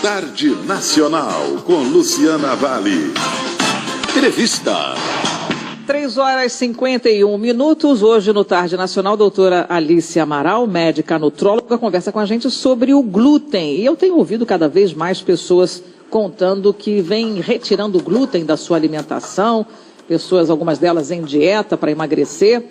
Tarde Nacional, com Luciana Vale. Entrevista. 3h51. Hoje no Tarde Nacional, doutora Alice Amaral, médica nutróloga, conversa com a gente sobre o glúten. E eu tenho ouvido cada vez mais pessoas contando que vem retirando o glúten da sua alimentação, pessoas, algumas delas em dieta para emagrecer,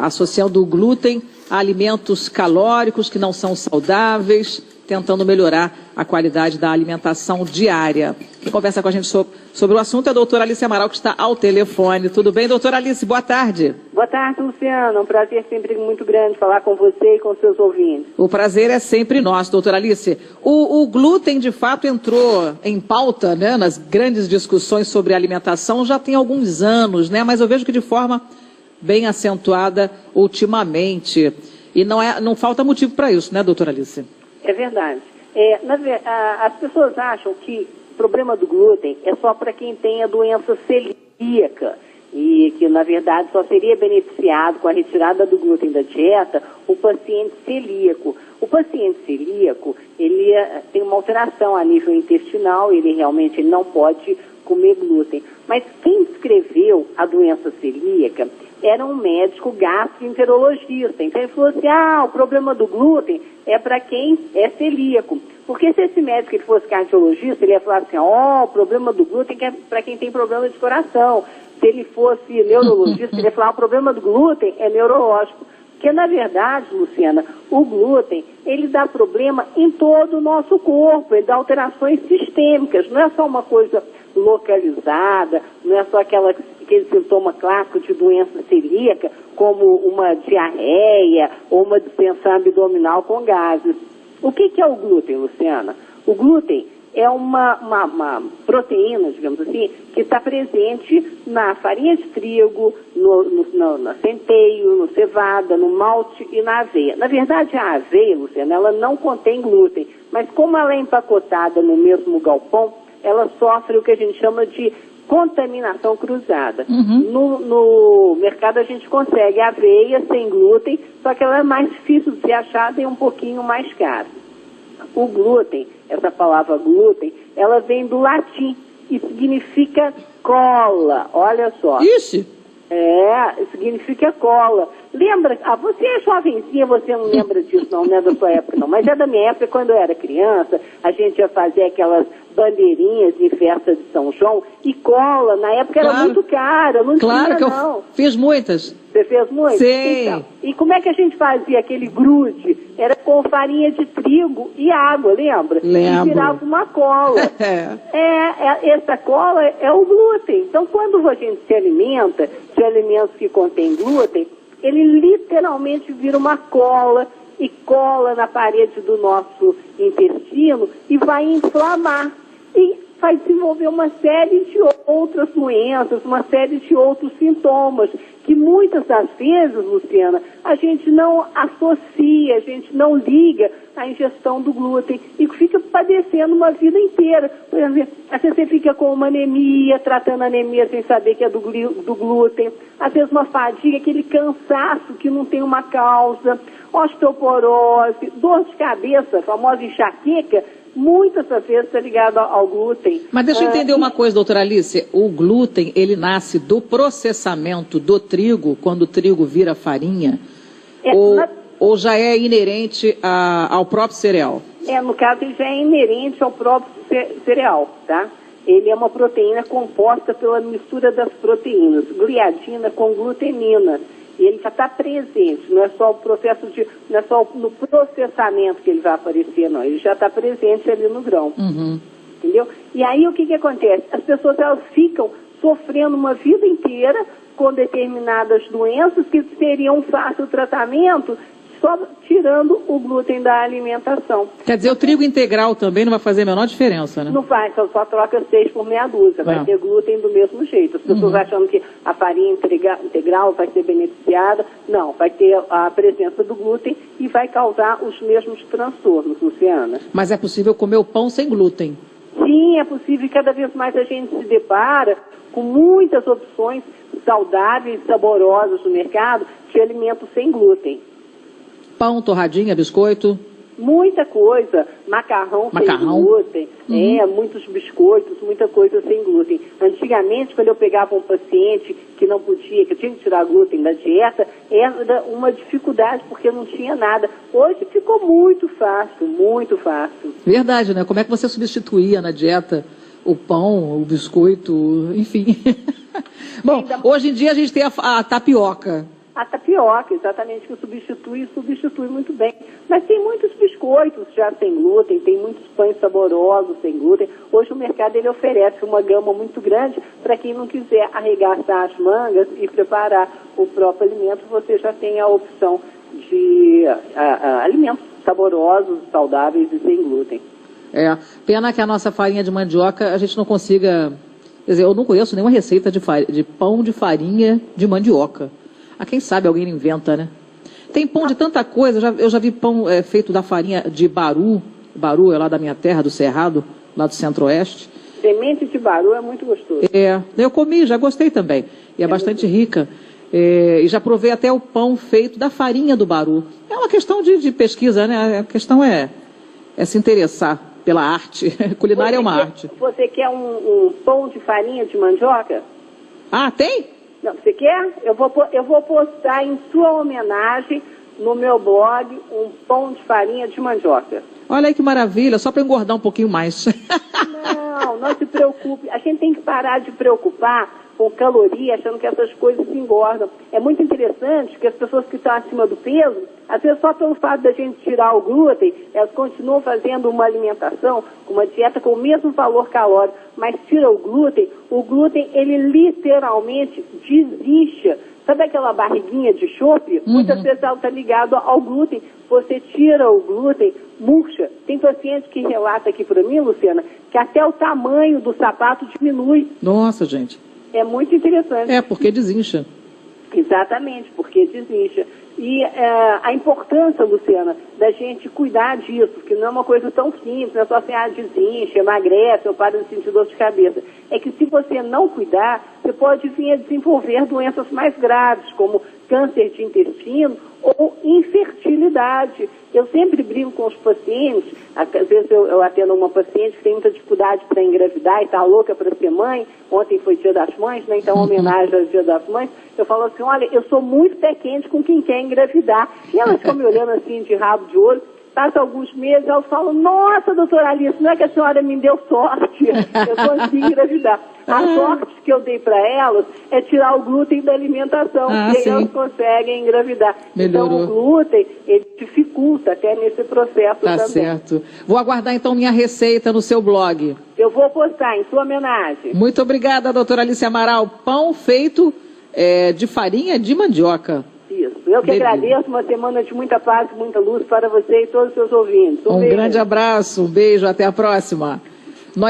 associando o glúten a alimentos calóricos que não são saudáveis, tentando melhorar a qualidade da alimentação diária. Quem conversa com a gente sobre o assunto é a doutora Alice Amaral, que está ao telefone. Tudo bem, doutora Alice? Boa tarde. Boa tarde, Luciana. Um prazer sempre muito grande falar com você e com seus ouvintes. O prazer é sempre nosso, doutora Alice. O glúten, de fato, entrou em pauta, né, nas grandes discussões sobre alimentação já tem alguns anos, né? Mas eu vejo que de forma bem acentuada ultimamente. E não falta motivo para isso, né, doutora Alice? É verdade. As pessoas acham que o problema do glúten é só para quem tem a doença celíaca e que, na verdade, só seria beneficiado com a retirada do glúten da dieta o paciente celíaco. O paciente celíaco, ele tem uma alteração a nível intestinal, ele realmente não pode comer glúten. Mas quem descreveu a doença celíaca era um médico gastroenterologista. Então ele falou assim, o problema do glúten é para quem é celíaco. Porque se esse médico ele fosse cardiologista, ele ia falar assim, o problema do glúten é para quem tem problema de coração. Se ele fosse neurologista, ele ia falar, o problema do glúten é neurológico. Porque, na verdade, Luciana, o glúten, ele dá problema em todo o nosso corpo, ele dá alterações sistêmicas, não é só uma coisa localizada, não é só aquele sintoma clássico de doença celíaca, como uma diarreia ou uma distensão abdominal com gases. O que é o glúten, Luciana? O glúten é uma proteína, digamos assim, que está presente na farinha de trigo, no centeio, no cevada, no malte e na aveia. Na verdade, a aveia, Luciana, ela não contém glúten, mas como ela é empacotada no mesmo galpão, ela sofre o que a gente chama de contaminação cruzada. No mercado a gente consegue aveia sem glúten, só que ela é mais difícil de ser achada e um pouquinho mais cara. O glúten, essa palavra glúten, ela vem do latim e significa cola. Olha só. Ixi! Significa cola. Lembra? Você é jovenzinha, você não lembra disso não é da sua época não, mas é da minha época. Quando eu era criança, a gente ia fazer aquelas bandeirinhas em festa de São João e cola, na época era muito cara, não tinha não. Claro que eu fiz muitas. Você fez muitas? Sim. Então, e como é que a gente fazia aquele grude? Era com farinha de trigo e água, lembra? Lembro. E virava uma cola. Essa cola é o glúten. Então, quando a gente se alimenta de alimentos que contêm glúten, ele literalmente vira uma cola e cola na parede do nosso intestino e vai inflamar. E vai desenvolver uma série de outras doenças, uma série de outros sintomas, que muitas das vezes, Luciana, a gente não associa, a gente não liga à ingestão do glúten e fica padecendo uma vida inteira. Por exemplo, às vezes você fica com uma anemia, tratando a anemia sem saber que é do glúten, às vezes uma fadiga, aquele cansaço que não tem uma causa, osteoporose, dor de cabeça, a famosa enxaqueca, muitas das vezes está ligado ao glúten. Mas deixa eu entender uma coisa, doutora Alice. O glúten, ele nasce do processamento do trigo, quando o trigo vira farinha? Ou já é inerente ao próprio cereal? No caso, ele já é inerente ao próprio cereal, tá? Ele é uma proteína composta pela mistura das proteínas, gliadina com glutenina. E ele já está presente, não é só não é só no processamento que ele vai aparecer, não. Ele já está presente ali no grão. Entendeu? E aí o que acontece? As pessoas elas ficam sofrendo uma vida inteira com determinadas doenças que seriam um fácil tratamento, só tirando o glúten da alimentação. Quer dizer, o trigo integral também não vai fazer a menor diferença, né? Não vai, só troca 6 por meia dúzia, vai ter glúten do mesmo jeito. As pessoas achando que a farinha integral vai ser beneficiada, não, vai ter a presença do glúten e vai causar os mesmos transtornos, Luciana. Mas é possível comer o pão sem glúten? Sim, é possível, e cada vez mais a gente se depara com muitas opções saudáveis, saborosas no mercado de alimentos sem glúten. Pão, torradinha, biscoito? muita coisa, macarrão sem glúten, muitos biscoitos, muita coisa sem glúten. Antigamente, quando eu pegava um paciente que não podia, que eu tinha que tirar glúten da dieta, era uma dificuldade, porque não tinha nada. Hoje ficou muito fácil, muito fácil. Verdade, né? Como é que você substituía na dieta o pão, o biscoito, enfim. Bom, hoje em dia a gente tem a tapioca. A tapioca, exatamente, que substitui muito bem. Mas tem muitos biscoitos já sem glúten, tem muitos pães saborosos sem glúten. Hoje o mercado ele oferece uma gama muito grande para quem não quiser arregaçar as mangas e preparar o próprio alimento, você já tem a opção de alimentos saborosos, saudáveis e sem glúten. Pena que a nossa farinha de mandioca a gente não consiga... Quer dizer, eu não conheço nenhuma receita de pão de farinha de mandioca. Quem sabe alguém inventa, né? Tem pão de tanta coisa, eu já vi pão feito da farinha de baru. Baru é lá da minha terra, do Cerrado, lá do Centro-Oeste. Semente de baru é muito gostoso. Eu comi, já gostei também. E é bastante rica. E já provei até o pão feito da farinha do baru. É uma questão de pesquisa, né? A questão é se interessar pela arte. Culinária é uma arte. Você quer um pão de farinha de mandioca? Tem? Não, você quer? Eu vou postar em sua homenagem no meu blog um pão de farinha de mandioca. Olha aí que maravilha, só para engordar um pouquinho mais. Não se preocupe. A gente tem que parar de preocupar com caloria, achando que essas coisas engordam. É muito interessante que as pessoas que estão acima do peso, às vezes só pelo fato da gente tirar o glúten, elas continuam fazendo uma alimentação, uma dieta com o mesmo valor calórico, mas tira o glúten ele literalmente desincha. Sabe aquela barriguinha de chope? Muitas vezes ela está ligada ao glúten. Você tira o glúten, murcha. Tem paciente que relata aqui para mim, Luciana, que até o tamanho do sapato diminui. Nossa, gente. É muito interessante. Porque desincha. Exatamente, porque desincha. E a importância, Luciana, da gente cuidar disso, que não é uma coisa tão simples, não é só assim, desincha, emagrece, ou para de sentir dor de cabeça. É que se você não cuidar, você pode vir a desenvolver doenças mais graves, como câncer de intestino ou infertilidade. Eu sempre brinco com os pacientes, às vezes eu atendo uma paciente que tem muita dificuldade para engravidar e está louca para ser mãe. Ontem foi Dia das Mães, né? Então, homenagem ao Dia das Mães. Eu falo assim, olha, eu sou muito pé quente com quem quer engravidar. E elas ficam me olhando assim de rabo de olho. Passa alguns meses, elas falam, nossa, doutora Alice, não é que a senhora me deu sorte, eu consegui engravidar. A sorte que eu dei para elas é tirar o glúten da alimentação, e aí elas conseguem engravidar. Melhorou. Então o glúten, ele dificulta até nesse processo também. Tá certo. Vou aguardar então minha receita no seu blog. Eu vou postar em sua homenagem. Muito obrigada, doutora Alice Amaral. Pão feito de farinha de mandioca. Isso. Eu que agradeço, uma semana de muita paz e muita luz para você e todos os seus ouvintes. Um grande abraço, um beijo, até a próxima.